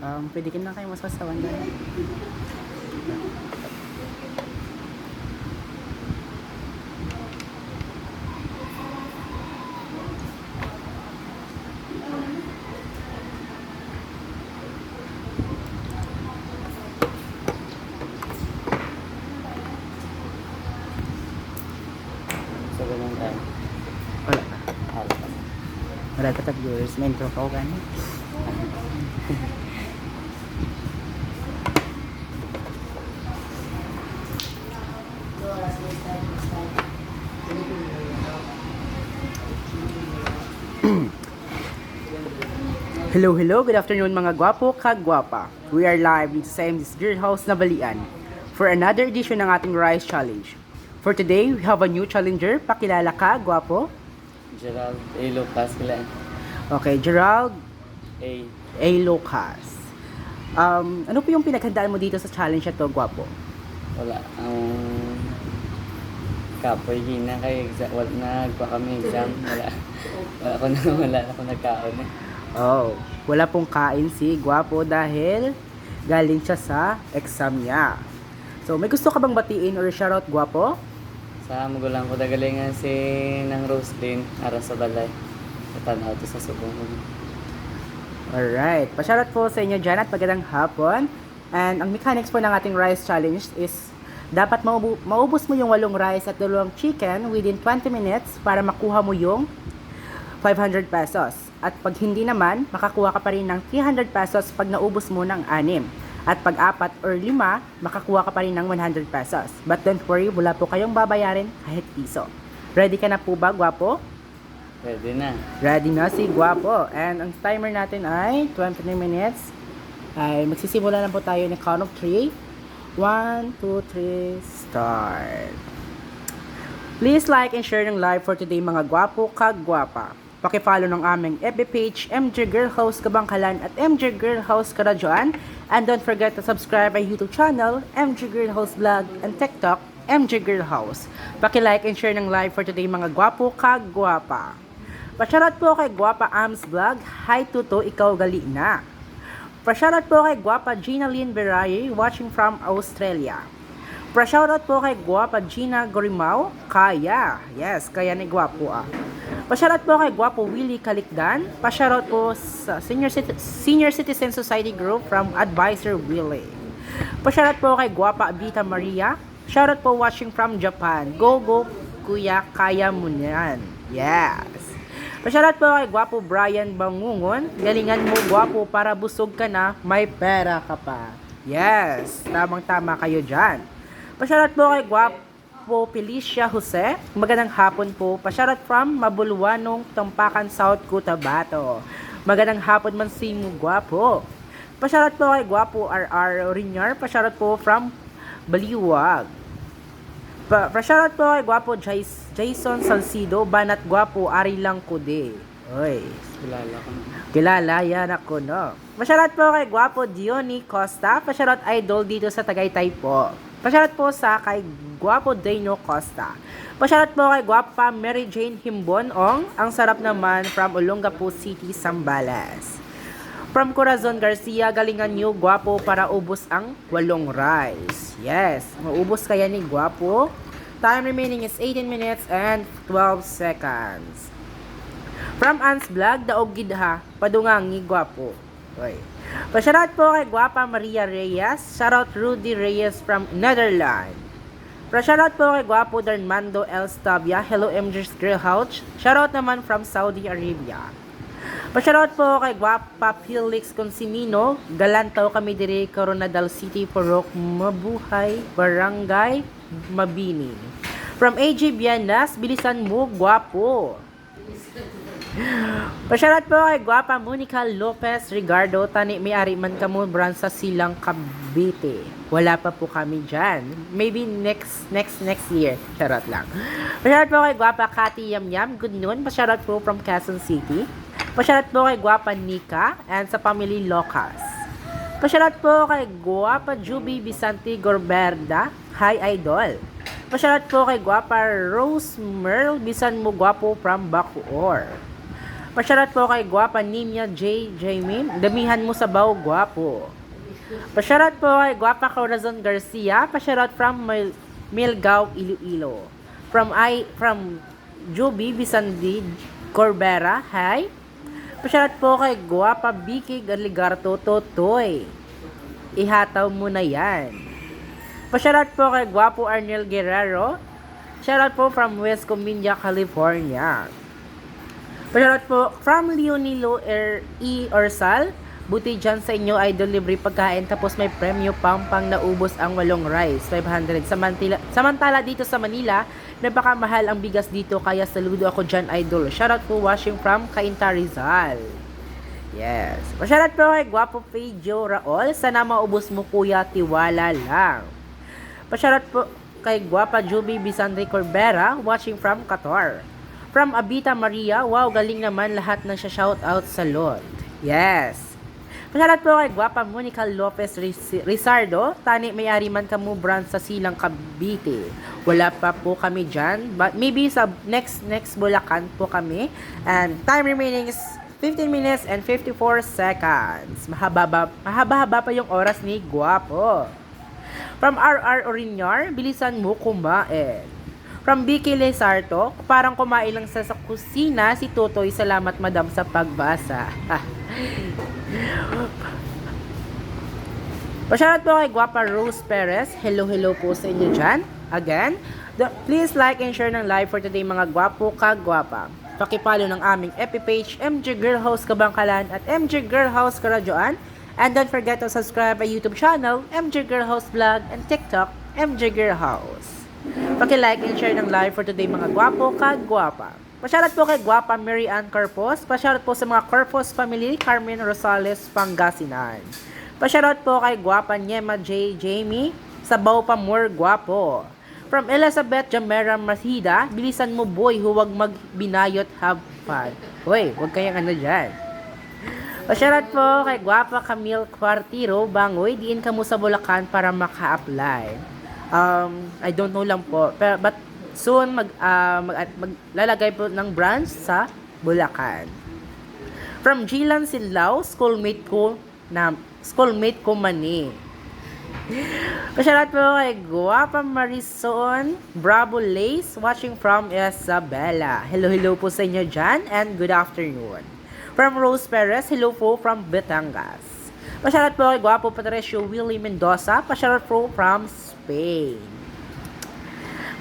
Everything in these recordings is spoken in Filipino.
Pwede ka na kayo masasawan dahil. So, ganun tayo. Wala pa. Wala pa. Wala pa viewers. May intro ka o gano'n. Hello, good afternoon mga gwapo kagwapa. We are live dito sa MD's Girl House na Balian for another edition ng ating Rice Challenge. For today, we have a new challenger. Pakilala ka, gwapo? Gerald A. Lucas kila. Okay, Gerald A. A. Lucas. Ano po yung pinaghandaan mo dito sa challenge na to, gwapo? Wala. Ang kapoy hina kay exam. Wala na kami exam. Wala. Wala ako nagkaon eh. Oh, wala pong kain si gwapo dahil galing siya sa exam niya. So, may gusto ka bang batiin or shoutout, gwapo? Sa magulang ko dagalingan si ng Roslyn ara sa balay. Natanaw to sa subong. Alright, pa-shoutout po sa inyo dyan at magandang hapon. And ang mechanics po ng ating rice challenge is dapat maubos mo yung 8 rice at 2 chicken within 20 minutes para makuha mo yung 500 pesos. At pag hindi naman, makakuha ka pa rin ng 300 pesos pag naubos mo ng 6. At pag 4 or 5, makakuha ka pa rin ng 100 pesos. But don't worry, wala po kayong babayarin kahit piso. Ready ka na po ba, gwapo? Pwede na. Ready na si gwapo. And ang timer natin ay 20 minutes. Ay magsisimula na po tayo ng count of 3. 1, 2, 3, start. Please like and share ng live for today mga gwapo kagwapa. Paki-follow ng aming FB page, MJ Girl House Kabangkalan at MJ Girl House Karadyoan. And don't forget to subscribe our YouTube channel, MJ Girl House Vlog, and TikTok, MJ Girl House. Paki-like and share ng live for today mga gwapo kagwapa. Pa-shoutout po kay Gwapa Ams Vlog, hi Tuto, ikaw gali na. Pa-shoutout po kay Gwapa Gina Lynn Beraye, watching from Australia. Pa-shoutout po kay Gwapa Gina Gorimao, kaya. Yes, kaya ni Gwapo ah. Pa-shoutout po kay Gwapo Willie Kalikdan. Pa-shoutout po sa Senior Citizen Society Group from Advisor Willie. Pa-shoutout po kay Gwapa Abita Maria. Shoutout po watching from Japan. Go, kuya, kaya mo yan. Yes. Pa-shoutout po kay Gwapo Brian Bangungon. Galingan mo, gwapo, para busog ka na, may pera ka pa. Yes, tamang-tama kayo dyan. Pa-shoutout po kay Gwapo Felicia Jose. Magandang hapon po. Pa-shoutout from Mabulwanong, Tampakan, South Cotabato. Magandang hapon man si mo, gwapo. Pa-shoutout po kay Gwapo RR Rinyar. Pa-shoutout po from Baliwag. Pa-shoutout po kay Gwapo Jason Salcido. Banat gwapo, ari lang kude. Oy. Kilala ko na. Kilala, yan ako, no? Pa-shoutout po kay Gwapo Diony Costa. Pa-shoutout idol dito sa Tagaytay po. Pa-shoutout po sa kay Gwapo Dano Costa. Pa-shoutout po kay Gwapa Mary Jane Himbonong. Ang sarap naman from Olongapo City, Zambales. From Corazon Garcia, galingan nyo, gwapo, para ubos ang 8 rice. Yes, maubos kaya ni Gwapo. Time remaining is 18 minutes and 12 seconds. From Ans Vlog, daog gidha, padungang ni Gwapo. Oy. Pa-shoutout po kay Gwapa Maria Reyes. Shoutout Rudy Reyes from Netherlands. Pa-shoutout po kay Gwapo Darmando El Stabia. Hello MJ's Girl House. Shoutout naman from Saudi Arabia. Pa-shoutout po kay Gwapa Felix Consimino. Galantaw kami dire Coronadal City, Purok Mabuhay, Barangay Mabini. From AJ Bianas, bilisan mo, gwapo. Pa-shoutout po kay Gwapa Monica Lopez Rigardo. Tani may-ari man kamo brand sa Silang Cavite. Wala pa po kami dyan. Maybe next year. Charot lang. Pa-shoutout po kay Gwapa Cathy Yamyam. Good noon. Pa-shoutout po from Quezon City. Pa-shoutout po kay Gwapa Nika and sa family Locas. Pa-shoutout po kay Gwapa Juby Vicente Gorberda. Hi Idol. Pa-shoutout po kay Gwapa Rose Merl. Bisan mo gwapo from Bacoor. Pasyarat po kay Guapa Nimya J. Jamie. Damihan mo sa baw, guwapo. Pasyarat po kay Guapa Corazon Garcia. Pasyarat from Milgao, Iloilo. From Juby Bisandi Corbera. Hi. Pasyarat po kay Guapa Vicky Galigarto Totoy. Ihataw mo na yan. Pasyarat po kay Guapo Arnel Guerrero. Shoutout po from West Cominda, California. Pasyarat po from Leonilo E. Orsal. Buti dyan sa inyo ay delivery pagkain tapos may premyo pang naubos ang 8 rice, 500. Samantala dito sa Manila, napakamahal ang bigas dito kaya saludo ako dyan, idol. Shoutout po watching from Cainta, Rizal. Yes. Pasyarat po kay Guapo Pedro Raol. Sana maubos mo kuya, tiwala lang. Pasyarat po kay Guapa Juby Bisandre Corbera watching from Qatar. From Abita Maria, wow, galing naman lahat ng shoutout sa Lord. Yes. Pasyarat po kay Guapa Monica Lopez Rizardo, tani may-ari man kamo brand sa Silang Cavite. Wala pa po kami dyan, but maybe sa next Bulacan po kami. And time remaining is 15 minutes and 54 seconds. Mahaba-haba pa yung oras ni Guapo. From RR Oriñar, bilisan mo kumain. From Vicky Lesarto, parang kumain lang sa kusina si Totoy. Salamat madam sa pagbasa. Pasyarat po kay Guapa Rose Perez. Hello po sa inyo dyan. Again, please like and share ng live for today mga guwapo kagwapa. Pakipalo ng aming FB page, MJ Girl House Kabangkalan at MJ Girl House Karadyoan. And don't forget to subscribe our YouTube channel, MJ Girl House Vlog, and TikTok, MJ Girl House. Paki-like and share ng live for today mga guwapo kagwapa. Pasyarat po kay Guapa Mary Ann Carpos. Pasyarat po sa mga Carpos family, Carmen Rosales, Pangasinan. Pasyarat po kay Guapa Nyema J. Jamie, Sabaw pa more guwapo. From Elizabeth Jamera Masida, bilisan mo boy, huwag magbinayot, have fun. Hoy, huwag kayang ano dyan. Pasyarat po kay Guapa Camille Quartiro, Bangoy, diin ka mo sa Bulacan para maka-apply. I don't know lang po, but soon maglalagay po ng branch sa Bulacan. From Gilan Silao, schoolmate ko mani. Pasyarat po kay Guapa Marison Bravo Lace, watching from Isabela. Hello po sa inyo dyan, and good afternoon. From Rose Perez, hello po from Batangas. Pasyarat po kay Guapo Patricio Willie Mendoza. Pasyarat po from Spain.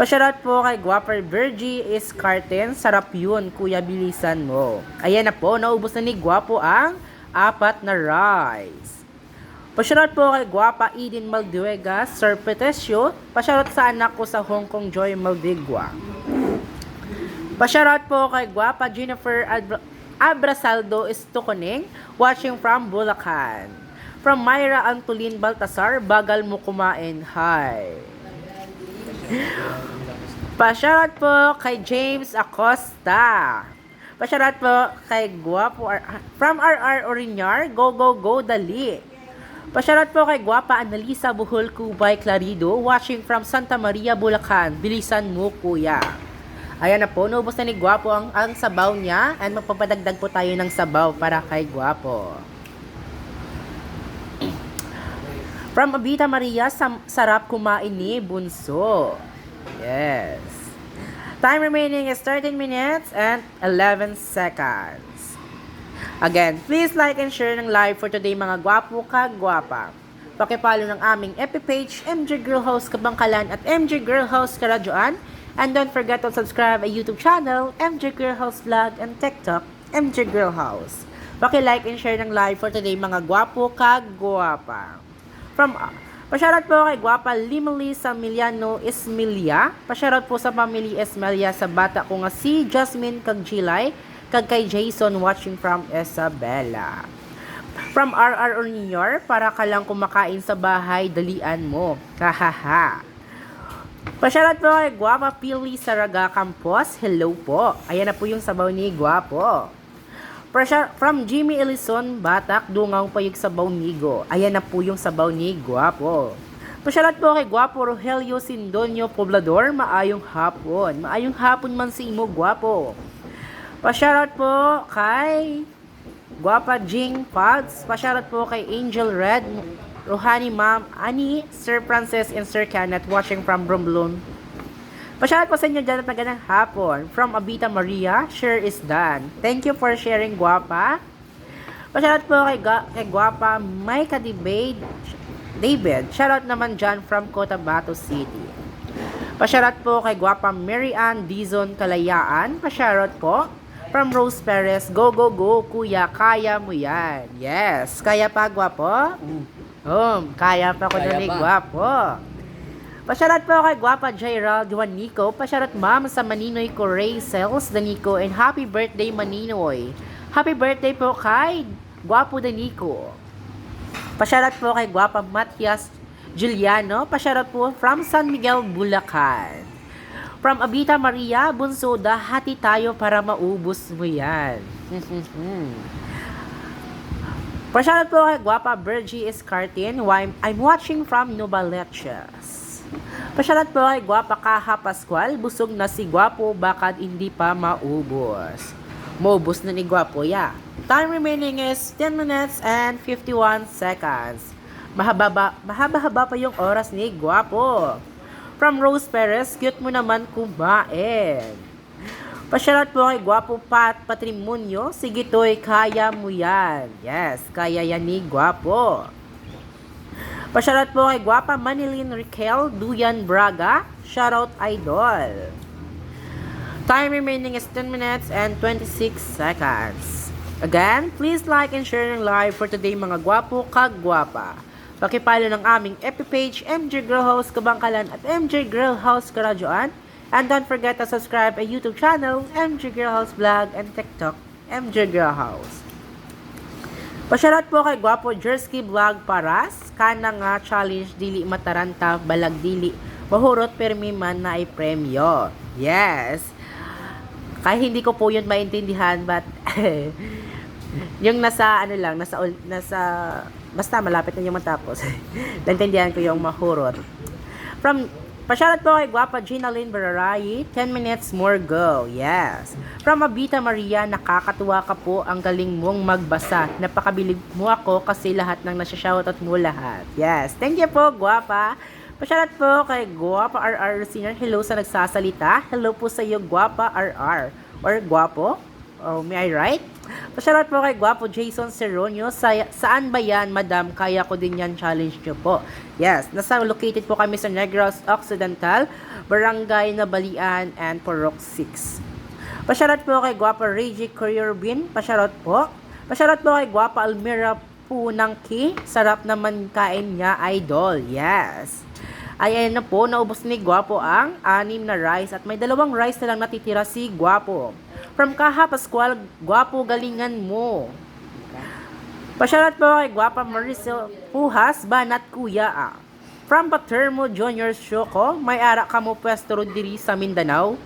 Pasyarat po kay Guapa Virgie Iscarten. Sarap yun, kuya, bilisan mo. Ayan na po, naubos na ni Guapo ang 4 na rice. Pasyarat po kay Guapa Eden Malduega Sir Petesio. Pasyarat sa anak ko sa Hong Kong, Joy Maldigua. Pasyarat po kay Guapa Jennifer Abrasaldo Estoconing, watching from Bulacan. From Myra Antolin Baltasar, bagal mo kumain. Hi. Pasyarat po kay James Acosta. Pasyarat po kay Guapo from RR Oriñar, go dali. Pasyarat po kay Guapa Analisa Buhol Cubay Clarido, watching from Santa Maria, Bulacan. Bilisan mo kuya. Ayan na po, naubos na ni Guapo ang sabaw niya, and magpapadagdag po tayo ng sabaw para kay Guapo. From Abita Maria, sarap kumain ni Bunso. Yes. Time remaining is 13 minutes and 11 seconds. Again, please like and share ng live for today mga guwapo kagwapa. Pakipalo ng aming FB page, MJ Girl House Kabangkalan at MJ Girl House Karadyoan. And don't forget to subscribe our YouTube channel, MJ Girl House Vlog, and TikTok, MJ Girl House. Paki-like and share ng live for today mga guwapo kagwapa. Pasyarat po kay Guapa Limali Samiliano Esmelia. Pasyarat po sa family Esmelia sa bata ko nga si Jasmine Kagjilay, kag kay Jason, watching from Isabela. From RR Oriñar, para ka lang kumakain sa bahay, dalian mo. Hahaha. Pasyarat po kay Guapa Pili Saraga Campos. Hello po. Ayan na po yung sabaw ni Guapo. From Jimmy Elison, Batak, Dungaw Payig Sabaw Nigo. Ayan na po yung sabaw ni Guapo. Pasyarat po kay Guapo Rogelio Sindonio Poblador, maayong hapon. Maayong hapon man si imo, Guapo. Pa-shoutout po kay Guapa Jing Pods. Pa-shoutout po kay Angel Red, Rohani Ma'am, Ani, Sir Francis, and Sir Kenneth watching from Bromblon. Pa-shoutout po sa inyo dyan at magandang hapon. From Abita Maria, share is done. Thank you for sharing, Guapa. Pa-shoutout po kay Guapa Micah David. Shoutout naman dyan from Cotabato City. Pa-shoutout po kay Guapa Mary Ann Dizon Kalayaan. Pa-shoutout po from Rose Perez. Go, go, go, kuya. Kaya mo yan. Yes. Kaya pa, Guapo? Kaya pa ko Kaya dali, pa. Guapo. Pa-shoutout po kay Guapa Jairald Juanico. Pa-shoutout ma'am sa Maninoy Corey Sales Danico. And happy birthday, Maninoy. Happy birthday po kay Guapo Danico. Pa-shoutout po kay Guapa Matias Juliano. Pa-shoutout po from San Miguel, Bulacan. From Abita Maria, Bunsoda, hati tayo para maubos mo yan. Pa-shoutout po kay Guapa Bergie Escartin. I'm watching from Novaleches. Pa-shoutout po kay Guapa Kaha Pascual. Busog na si Guapo, bakit hindi pa maubos. Maubos na ni Guapo, yeah. Time remaining is 10 minutes and 51 seconds. Mahaba-haba pa yung oras ni Guapo. From Rose Perez, cute mo naman kumain. Pa-shoutout po kay Guapo Patrimonio. Sige toy, kaya mo yan. Yes, kaya yan ni Guapo. Pa-shoutout po kay Guapa Manilin Riquel Duyan Braga. Shoutout idol. Time remaining is 10 minutes and 26 seconds. Again, please like and share ng live for today mga Guapo kagwapa. Pakipalo ng aming FB page, MJ Girl House Kabangkalan at MJ Girl House Karadyoan. And don't forget to subscribe a YouTube channel, MJ Girl House Vlog, and TikTok, MJ Girl House. Pa-shoutout po kay Guapo Jersky Vlog Paras. Kana nga challenge dili mataranta, balag dili mahurot permi man na premyo. Yes. Kaya hindi ko po yun maintindihan, but yung nasa basta malapit na yung matapos. Naintindihan ko yung mahurot. Pa-shoutout po kay Guapa Ginaline Bararay, 10 minutes more go. Yes. From Abita Maria, nakakatuwa ka po, ang galing mong magbasa. Napakabilib mo ako kasi lahat ng nasa-shoutout mo lahat. Yes. Thank you po, Guapa. Pa-shoutout po kay Guapa RR Senior. Hello sa nagsasalita. Hello po sa iyo, Guapa RR. Or Guapo. Oh, may I write? Pa-shoutout po kay Guapo Jason Seronio. Saan ba yan, madam? Kaya ko din yan, challenge nyo po. Yes, located po kami sa Negros Occidental, Barangay Nabalian, and Porok 6. Pa-shoutout po kay Guapa Reggie Courier Bin. Pa-shoutout po. Pa-shoutout po kay Guapa Almira Punangki. Sarap naman kain niya, idol. Yes. Ayan na po, naubos ni Guapo ang 6 na rice at may 2 rice na lang natitira si Guapo. From Kaha Pascual, Guapo, galingan mo. Pa-shoutout po kay Guapa Maricel Puhas, Banat Kuya. From Patermo Junior Shoko, may ara ka mo pwesto diri sa Mindanao.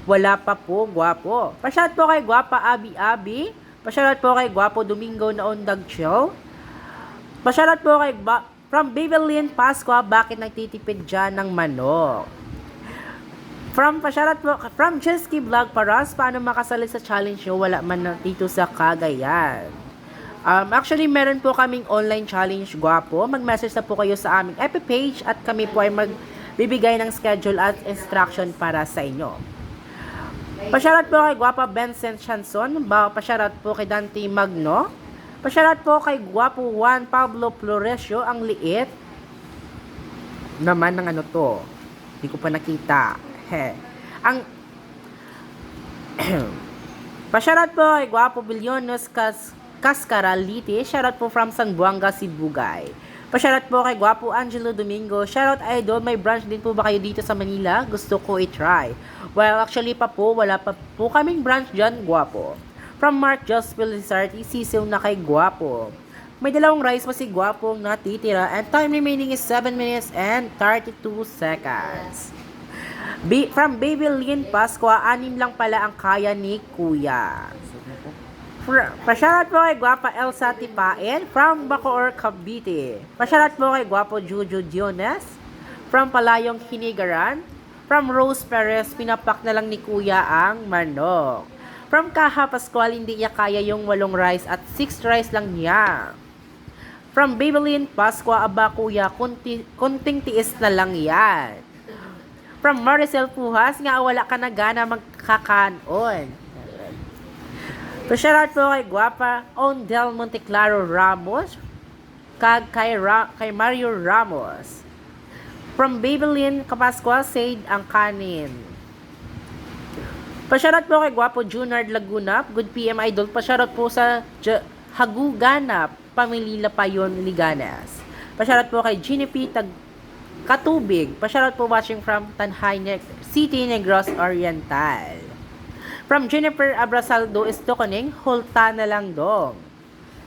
Wala pa po, Guapo. Pa-shoutout po kay Guapa Abi. Pa-shoutout po kay Guapo Domingo Naondag Chill. Pa-shoutout po kay from Babylin Pasqua, bakit nagtitipid dyan ng manok? Pa-shoutout po, from Chesky Vlog Paras, paano makasali sa challenge nyo? Wala man na dito sa Cagayan. Actually, meron po kaming online challenge, Guapo. Mag-message na po kayo sa aming FB page at kami po ay magbibigay ng schedule at instruction para sa inyo. Pa-shoutout po kay Guapa Vincent Chanson. Pa-shoutout po kay Dante Magno. Pa-shoutout po kay Guapo Juan Pablo Floresio. Ang liit naman ng ano to. Hindi ko pa nakita. Pa-shoutout po kay Guapo Bilyonos Cascaraliti. Shoutout po from San Buanga, Sibugay. Pa-shoutout po kay Guapo Angelo Domingo. Shoutout idol, may branch din po ba kayo dito sa Manila? Gusto ko i-try. Well, actually wala pa po kaming branch dyan, Guapo. From Mark Jospel Lizardi, sisiw na kay Guapo. May 2 rice pa si Guapo natitira and time remaining is 7 minutes and 32 seconds. From Baby Lynn Pasqua, 6 lang pala ang kaya ni Kuya. Pa-shoutout po kay Guapa Elsa Tipain from Bacoor, Cavite. Pa-shoutout po kay Guapo Juju Diones from Palayong Hinigaran. From Rose Perez, pinapak na lang ni Kuya ang manok. From Kaha Pascual, hindi niya kaya yung 8 rice at 6 rice lang niya. From Babylin Pasqua, aba kuya, kunting tiis na lang yan. From Maricel Pujas, nga wala ka na gana magkakanon. Pasyarat po kay Guapa, Ondel Monteclaro Ramos, kay Mario Ramos. From Babylin Kapasqua, Said ang kanin. Pasyarat po kay Guapo Junard Lagunap, Good PM Idol. Pasyarat po sa Haguganap, Pamilila Payon Liganas. Pasyarat po kay Gini P. Katubig. Pasyarat po watching from Tanhay City, Negros Oriental. From Jennifer Abrasaldo Estoconing, Hulta na lang dong.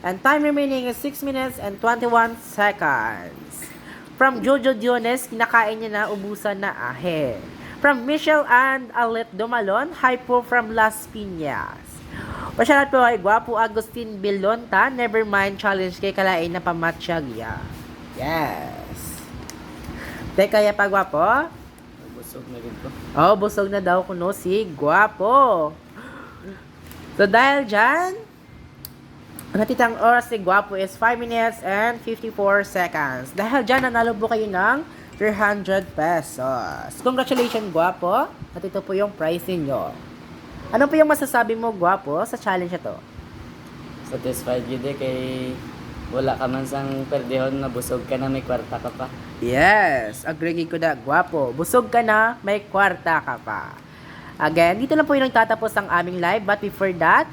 And time remaining is 6 minutes and 21 seconds. From Jojo Diones, kinakain niya na, ubusan na ahe. From Michelle and Alet Domalon, hi po from Las Piñas. Pasyarat po kay Guapo Agustin Bilonta, never mind challenge kay kalain na pamatsyagya. Yes. Teka, kaya pa Guapo? Busog na rin ko. Oh, busog na daw kuno si Guapo. So dahil dyan, natitang oras si Guapo is 5 minutes and 54 seconds. Dahil dyan, nanalo po kayo ng 300 pesos. Congratulations, Guapo. At ito po yung prize ninyo. Ano po yung masasabi mo, Guapo, sa challenge na to? Satisfied yun kay wala ka man sang perdehon na busog ka na may kwarta ka pa. Yes, agree ko na, Guapo. Busog ka na, may kwarta ka pa. Again, dito lang po yung nagtatapos ang aming live. But before that,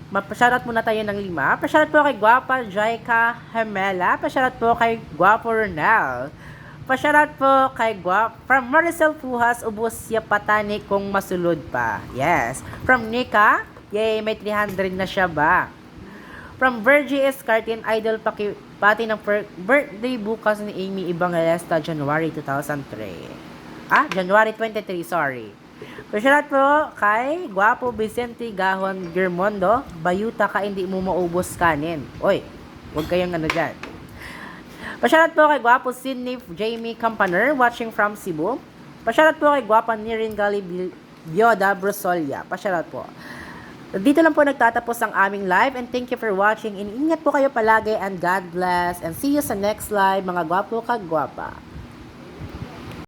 mapasyarat muna tayo ng 5. Pasyarat po kay Guapa Jaika Hemela. Pasyarat po kay Guapo Ronel. Pasyarat po kay Guap. From Maricel Pujas, ubos siya patani kung masulod pa. Yes. From Nika, yay, may 300 na siya ba? From Virgie Escartin, idol pati ng birthday bukas ni Amy Ibangalesta, January 2003. January 23, sorry. Pasyarat po kay Guapo Vicente Gahon Germondo, bayuta ka, hindi mo maubos kanin. Oy, huwag kayong dyan. Pasyarat po kay Guapo Sidney Jamie Campaner, watching from Cebu. Pasyarat po kay Guapa Nirin Gali Bioda Brusolia. Pasyarat po. Dito lang po nagtatapos ang aming live and thank you for watching. Ingat po kayo palagi and God bless and see you sa next live mga Guapo kag Guapa.